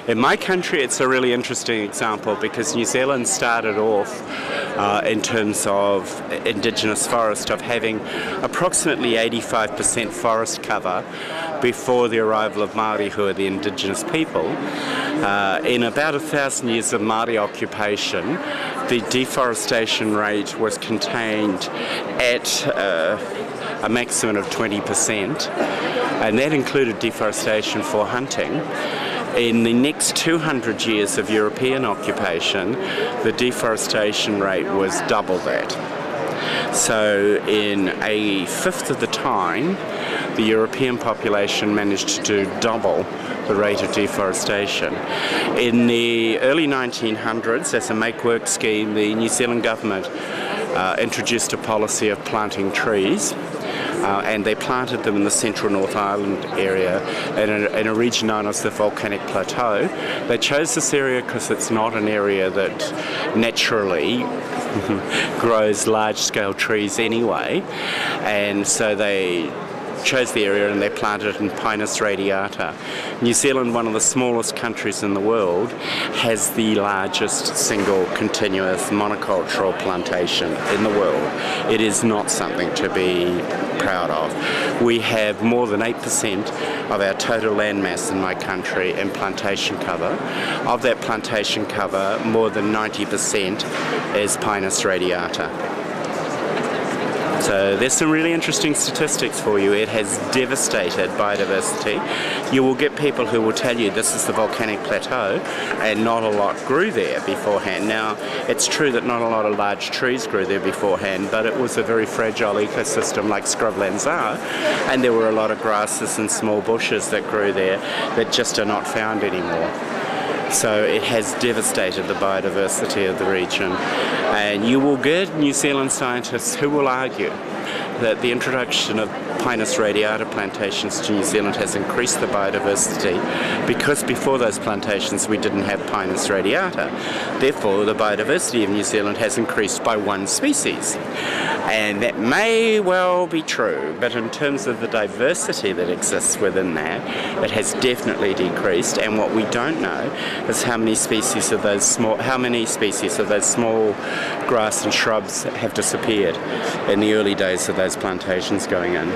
In my country, it's a really interesting example because New Zealand started off in terms of indigenous forest of having approximately 85% forest cover before the arrival of Māori, who are the indigenous people. In about 1,000 years of Māori occupation, the deforestation rate was contained at a maximum of 20%, and that included deforestation for hunting. In the next 200 years of European occupation, the deforestation rate was double that. So in a fifth of the time, the European population managed to double the rate of deforestation. In the early 1900s, as a make-work scheme, the New Zealand government introduced a policy of planting trees. And they planted them in the central North Island area in a region known as the Volcanic Plateau. They chose this area because it's not an area that naturally grows large-scale trees anyway, and so they chose the area and they planted it in Pinus radiata. New Zealand, one of the smallest countries in the world, has the largest single continuous monocultural plantation in the world. It is not something to be proud of. We have more than 8% of our total landmass in my country in plantation cover. Of that plantation cover, more than 90% is Pinus radiata. So there's some really interesting statistics for you. It has devastated biodiversity. You will get people who will tell you this is the volcanic plateau and not a lot grew there beforehand. Now, it's true that not a lot of large trees grew there beforehand, but it was a very fragile ecosystem like scrublands are, and there were a lot of grasses and small bushes that grew there that just are not found anymore. So it has devastated the biodiversity of the region, and you will get New Zealand scientists who will argue that the introduction of Pinus radiata plantations to New Zealand has increased the biodiversity because before those plantations we didn't have Pinus radiata. Therefore the biodiversity of New Zealand has increased by one species. And that may well be true, but in terms of the diversity that exists within that, it has definitely decreased, and what we don't know is how many species of those small grass and shrubs have disappeared in the early days of those plantations going in.